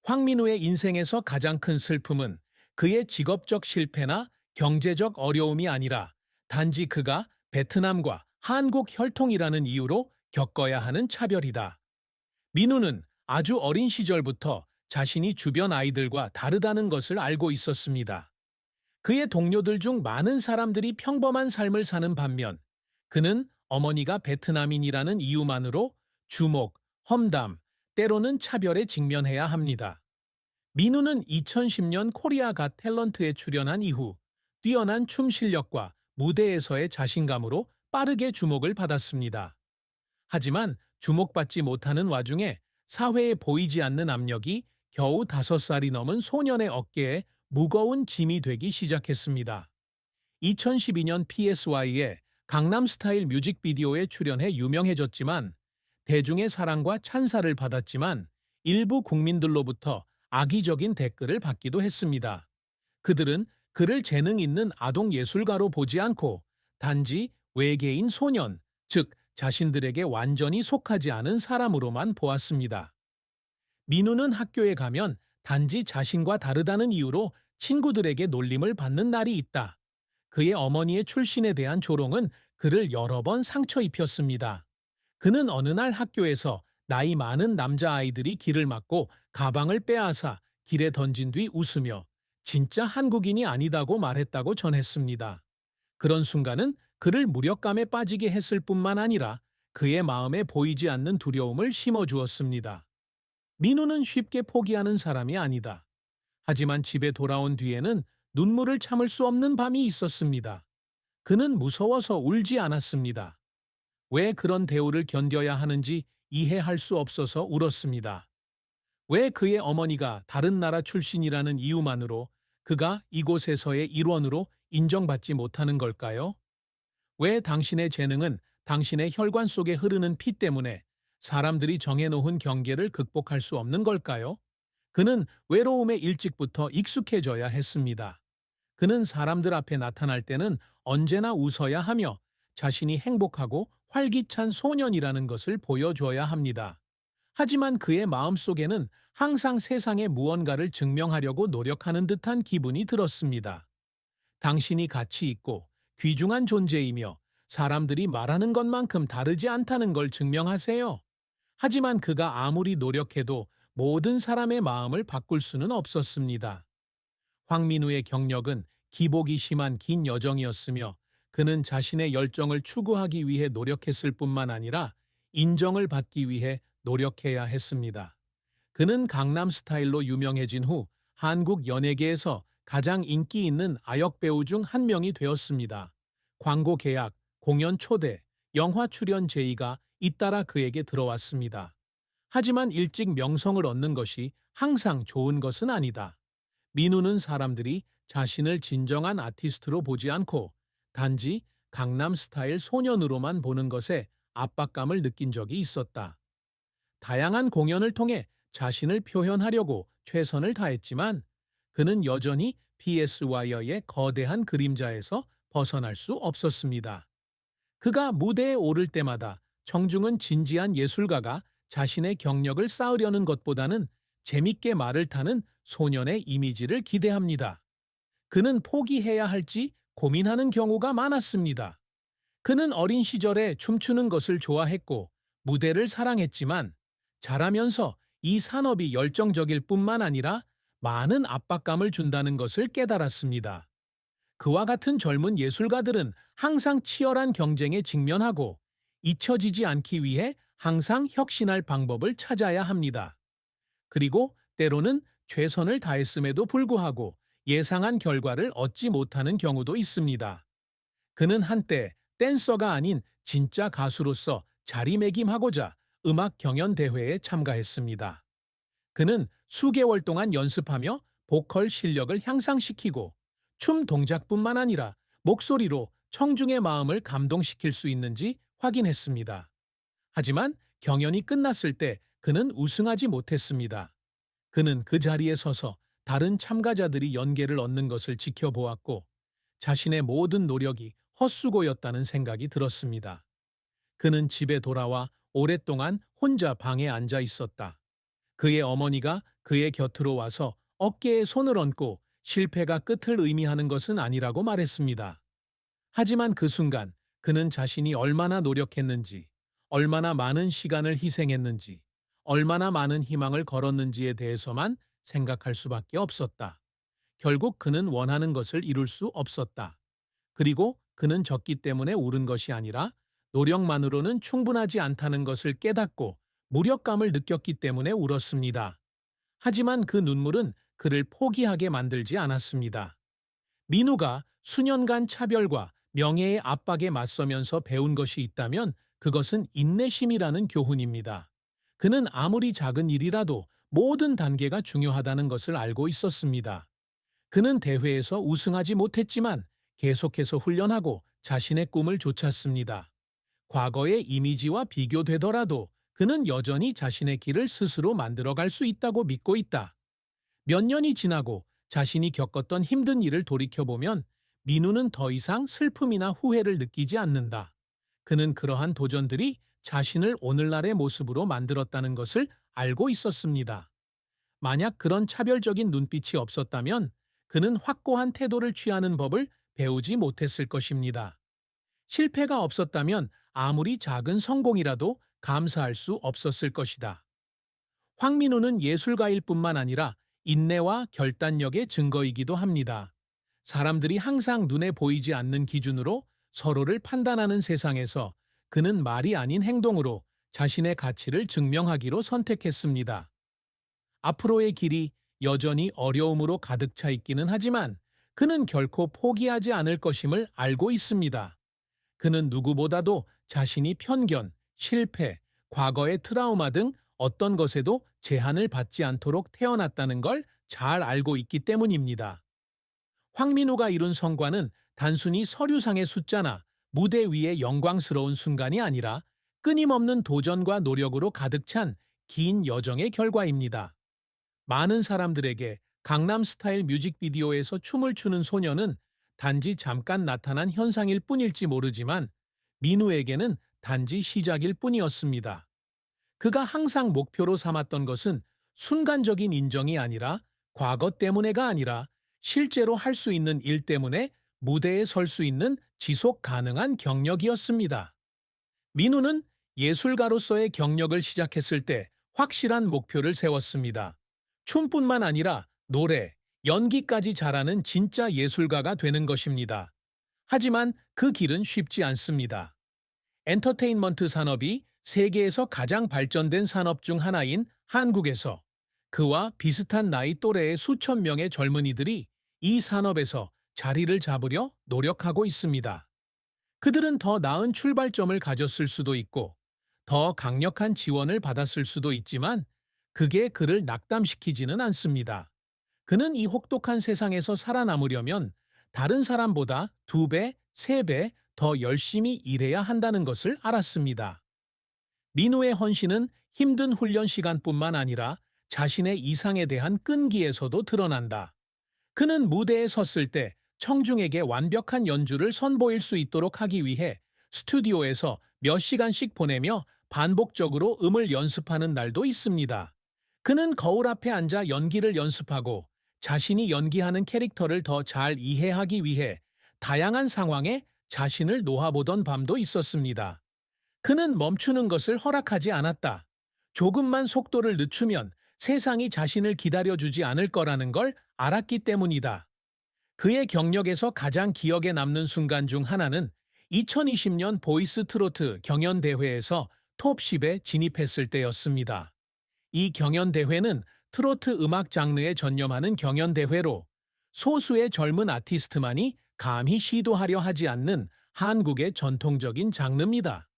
황민우의 인생에서 가장 큰 슬픔은 그의 직업적 실패나 경제적 어려움이 아니라 단지 그가 베트남과 한국 혈통이라는 이유로 겪어야 하는 차별이다. 민우는 아주 어린 시절부터 자신이 주변 아이들과 다르다는 것을 알고 있었습니다. 그의 동료들 중 많은 사람들이 평범한 삶을 사는 반면 그는 어머니가 베트남인이라는 이유만으로 주목, 험담, 때로는 차별에 직면해야 합니다. 민우는 2010년 코리아 갓 탤런트에 출연한 이후 뛰어난 춤 실력과 무대에서의 자신감으로 빠르게 주목을 받았습니다. 하지만 주목받지 못하는 와중에 사회에 보이지 않는 압력이 겨우 5살이 넘은 소년의 어깨에 무거운 짐이 되기 시작했습니다. 2012년 PSY의 강남스타일 뮤직비디오에 출연해 유명해졌지만 대중의 사랑과 찬사를 받았지만 일부 국민들로부터 악의적인 댓글을 받기도 했습니다. 그들은 그를 재능 있는 아동 예술가로 보지 않고 단지 외계인 소년, 즉 자신들에게 완전히 속하지 않은 사람으로만 보았습니다. 민우는 학교에 가면 단지 자신과 다르다는 이유로 친구들에게 놀림을 받는 날이 있다. 그의 어머니의 출신에 대한 조롱은 그를 여러 번 상처 입혔습니다. 그는 어느 날 학교에서 나이 많은 남자아이들이 길을 막고 가방을 빼앗아 길에 던진 뒤 웃으며 진짜 한국인이 아니다고 말했다고 전했습니다. 그런 순간은 그를 무력감에 빠지게 했을 뿐만 아니라 그의 마음에 보이지 않는 두려움을 심어주었습니다. 민우는 쉽게 포기하는 사람이 아니다. 하지만 집에 돌아온 뒤에는 눈물을 참을 수 없는 밤이 있었습니다. 그는 무서워서 울지 않았습니다. 왜 그런 대우를 견뎌야 하는지 이해할 수 없어서 울었습니다. 왜 그의 어머니가 다른 나라 출신이라는 이유만으로 그가 이곳에서의 일원으로 인정받지 못하는 걸까요? 왜 당신의 재능은 당신의 혈관 속에 흐르는 피 때문에 사람들이 정해놓은 경계를 극복할 수 없는 걸까요? 그는 외로움에 일찍부터 익숙해져야 했습니다. 그는 사람들 앞에 나타날 때는 언제나 웃어야 하며 자신이 행복하고 활기찬 소년이라는 것을 보여줘야 합니다. 하지만 그의 마음속에는 항상 세상에 무언가를 증명하려고 노력하는 듯한 기분이 들었습니다. 당신이 가치 있고 귀중한 존재이며 사람들이 말하는 것만큼 다르지 않다는 걸 증명하세요. 하지만 그가 아무리 노력해도 모든 사람의 마음을 바꿀 수는 없었습니다. 황민우의 경력은 기복이 심한 긴 여정이었으며 그는 자신의 열정을 추구하기 위해 노력했을 뿐만 아니라 인정을 받기 위해 노력해야 했습니다. 그는 강남 스타일로 유명해진 후 한국 연예계에서 가장 인기 있는 아역 배우 중 한 명이 되었습니다. 광고 계약, 공연 초대, 영화 출연 제의가 잇따라 그에게 들어왔습니다. 하지만 일찍 명성을 얻는 것이 항상 좋은 것은 아니다. 민우는 사람들이 자신을 진정한 아티스트로 보지 않고 단지 강남 스타일 소년으로만 보는 것에 압박감을 느낀 적이 있었다. 다양한 공연을 통해 자신을 표현하려고 최선을 다했지만 그는 여전히 PSY의 거대한 그림자에서 벗어날 수 없었습니다. 그가 무대에 오를 때마다 청중은 진지한 예술가가 자신의 경력을 쌓으려는 것보다는 재밌게 말을 타는 소년의 이미지를 기대합니다. 그는 포기해야 할지 고민하는 경우가 많았습니다. 그는 어린 시절에 춤추는 것을 좋아했고 무대를 사랑했지만 자라면서 이 산업이 열정적일 뿐만 아니라 많은 압박감을 준다는 것을 깨달았습니다. 그와 같은 젊은 예술가들은 항상 치열한 경쟁에 직면하고 잊혀지지 않기 위해 항상 혁신할 방법을 찾아야 합니다. 그리고 때로는 최선을 다했음에도 불구하고 예상한 결과를 얻지 못하는 경우도 있습니다. 그는 한때 댄서가 아닌 진짜 가수로서 자리매김하고자 음악 경연 대회에 참가했습니다. 그는 수개월 동안 연습하며 보컬 실력을 향상시키고 춤 동작뿐만 아니라 목소리로 청중의 마음을 감동시킬 수 있는지 확인했습니다. 하지만 경연이 끝났을 때 그는 우승하지 못했습니다. 그는 그 자리에 서서 다른 참가자들이 연계를 얻는 것을 지켜보았고 자신의 모든 노력이 헛수고였다는 생각이 들었습니다. 그는 집에 돌아와 오랫동안 혼자 방에 앉아 있었다. 그의 어머니가 그의 곁으로 와서 어깨에 손을 얹고 실패가 끝을 의미하는 것은 아니라고 말했습니다. 하지만 그 순간 그는 자신이 얼마나 노력했는지, 얼마나 많은 시간을 희생했는지, 얼마나 많은 희망을 걸었는지에 대해서만 생각할 수밖에 없었다. 결국 그는 원하는 것을 이룰 수 없었다. 그리고 그는 졌기 때문에 울은 것이 아니라 노력만으로는 충분하지 않다는 것을 깨닫고 무력감을 느꼈기 때문에 울었습니다. 하지만 그 눈물은 그를 포기하게 만들지 않았습니다. 민우가 수년간 차별과 명예의 압박에 맞서면서 배운 것이 있다면 그것은 인내심이라는 교훈입니다. 그는 아무리 작은 일이라도 모든 단계가 중요하다는 것을 알고 있었습니다. 그는 대회에서 우승하지 못했지만 계속해서 훈련하고 자신의 꿈을 쫓았습니다. 과거의 이미지와 비교되더라도 그는 여전히 자신의 길을 스스로 만들어갈 수 있다고 믿고 있다. 몇 년이 지나고 자신이 겪었던 힘든 일을 돌이켜보면 민우는 더 이상 슬픔이나 후회를 느끼지 않는다. 그는 그러한 도전들이 자신을 오늘날의 모습으로 만들었다는 것을 알고 있었습니다. 만약 그런 차별적인 눈빛이 없었다면 그는 확고한 태도를 취하는 법을 배우지 못했을 것입니다. 실패가 없었다면 아무리 작은 성공이라도 감사할 수 없었을 것이다. 황민호는 예술가일 뿐만 아니라 인내와 결단력의 증거이기도 합니다. 사람들이 항상 눈에 보이지 않는 기준으로 서로를 판단하는 세상에서 그는 말이 아닌 행동으로 자신의 가치를 증명하기로 선택했습니다. 앞으로의 길이 여전히 어려움으로 가득 차 있기는 하지만 그는 결코 포기하지 않을 것임을 알고 있습니다. 그는 누구보다도 자신이 편견, 실패, 과거의 트라우마 등 어떤 것에도 제한을 받지 않도록 태어났다는 걸 잘 알고 있기 때문입니다. 황민호가 이룬 성과는 단순히 서류상의 숫자나 무대 위의 영광스러운 순간이 아니라 끊임없는 도전과 노력으로 가득 찬 긴 여정의 결과입니다. 많은 사람들에게 강남 스타일 뮤직비디오에서 춤을 추는 소녀는 단지 잠깐 나타난 현상일 뿐일지 모르지만 민우에게는 단지 시작일 뿐이었습니다. 그가 항상 목표로 삼았던 것은 순간적인 인정이 아니라 과거 때문에가 아니라 실제로 할 수 있는 일 때문에 무대에 설 수 있는 지속 가능한 경력이었습니다. 민우는 예술가로서의 경력을 시작했을 때 확실한 목표를 세웠습니다. 춤뿐만 아니라 노래, 연기까지 잘하는 진짜 예술가가 되는 것입니다. 하지만 그 길은 쉽지 않습니다. 엔터테인먼트 산업이 세계에서 가장 발전된 산업 중 하나인 한국에서 그와 비슷한 나이 또래의 수천 명의 젊은이들이 이 산업에서 자리를 잡으려 노력하고 있습니다. 그들은 더 나은 출발점을 가졌을 수도 있고 더 강력한 지원을 받았을 수도 있지만 그게 그를 낙담시키지는 않습니다. 그는 이 혹독한 세상에서 살아남으려면 다른 사람보다 2배, 3배 더 열심히 일해야 한다는 것을 알았습니다. 민우의 헌신은 힘든 훈련 시간뿐만 아니라 자신의 이상에 대한 끈기에서도 드러난다. 그는 무대에 섰을 때 청중에게 완벽한 연주를 선보일 수 있도록 하기 위해 스튜디오에서 몇 시간씩 보내며 반복적으로 음을 연습하는 날도 있습니다. 그는 거울 앞에 앉아 연기를 연습하고 자신이 연기하는 캐릭터를 더 잘 이해하기 위해 다양한 상황에 자신을 놓아보던 밤도 있었습니다. 그는 멈추는 것을 허락하지 않았다. 조금만 속도를 늦추면 세상이 자신을 기다려주지 않을 거라는 걸 알았기 때문이다. 그의 경력에서 가장 기억에 남는 순간 중 하나는 2020년 보이스 트로트 경연대회에서 톱10에 진입했을 때였습니다. 이 경연대회는 트로트 음악 장르에 전념하는 경연대회로 소수의 젊은 아티스트만이 감히 시도하려 하지 않는 한국의 전통적인 장르입니다.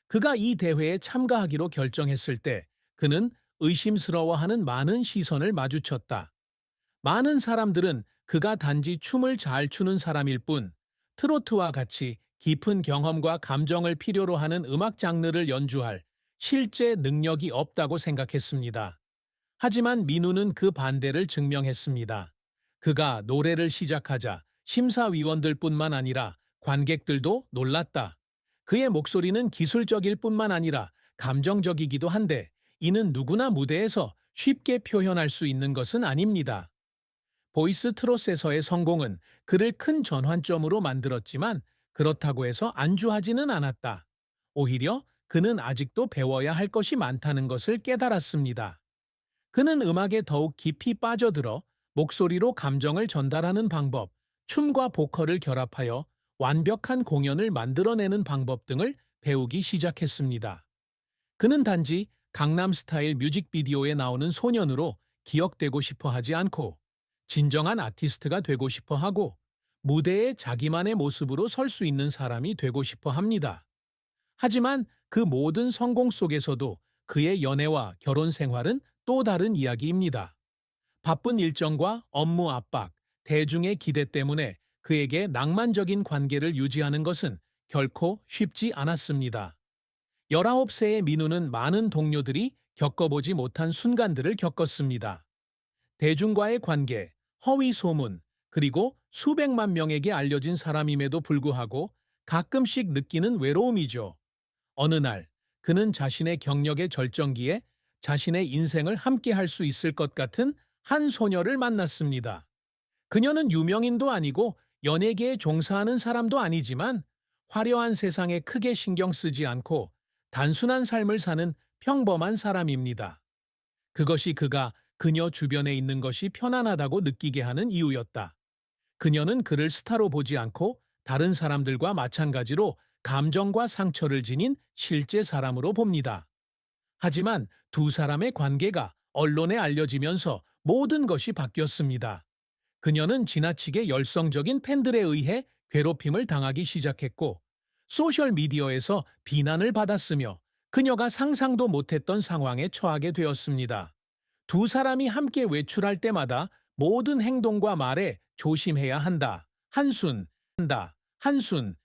그가 이 대회에 참가하기로 결정했을 때 그는 의심스러워하는 많은 시선을 마주쳤다. 많은 사람들은 그가 단지 춤을 잘 추는 사람일 뿐 트로트와 같이 깊은 경험과 감정을 필요로 하는 음악 장르를 연주할 실제 능력이 없다고 생각했습니다. 하지만 민우는 그 반대를 증명했습니다. 그가 노래를 시작하자 심사위원들뿐만 아니라 관객들도 놀랐다. 그의 목소리는 기술적일 뿐만 아니라 감정적이기도 한데 이는 누구나 무대에서 쉽게 표현할 수 있는 것은 아닙니다. 보이스 트롯에서의 성공은 그를 큰 전환점으로 만들었지만 그렇다고 해서 안주하지는 않았다. 오히려 그는 아직도 배워야 할 것이 많다는 것을 깨달았습니다. 그는 음악에 더욱 깊이 빠져들어 목소리로 감정을 전달하는 방법, 춤과 보컬을 결합하여 완벽한 공연을 만들어내는 방법 등을 배우기 시작했습니다. 그는 단지 강남 스타일 뮤직비디오에 나오는 소년으로 기억되고 싶어 하지 않고 진정한 아티스트가 되고 싶어 하고 무대에 자기만의 모습으로 설 수 있는 사람이 되고 싶어 합니다. 하지만 그 모든 성공 속에서도 그의 연애와 결혼 생활은 또 다른 이야기입니다. 바쁜 일정과 업무 압박, 대중의 기대 때문에 그에게 낭만적인 관계를 유지하는 것은 결코 쉽지 않았습니다. 19세의 민우는 많은 동료들이 겪어보지 못한 순간들을 겪었습니다. 대중과의 관계, 허위 소문, 그리고 수백만 명에게 알려진 사람임에도 불구하고 가끔씩 느끼는 외로움이죠. 어느 날, 그는 자신의 경력의 절정기에 자신의 인생을 함께 할 수 있을 것 같은 한 소녀를 만났습니다. 그녀는 유명인도 아니고 연예계에 종사하는 사람도 아니지만 화려한 세상에 크게 신경 쓰지 않고 단순한 삶을 사는 평범한 사람입니다. 그것이 그가 그녀 주변에 있는 것이 편안하다고 느끼게 하는 이유였다. 그녀는 그를 스타로 보지 않고 다른 사람들과 마찬가지로 감정과 상처를 지닌 실제 사람으로 봅니다. 하지만 두 사람의 관계가 언론에 알려지면서 모든 것이 바뀌었습니다. 그녀는 지나치게 열성적인 팬들에 의해 괴롭힘을 당하기 시작했고, 소셜미디어에서 비난을 받았으며 그녀가 상상도 못했던 상황에 처하게 되었습니다. 두 사람이 함께 외출할 때마다 모든 행동과 말에 조심해야 한다. 한순, 한다. 한순,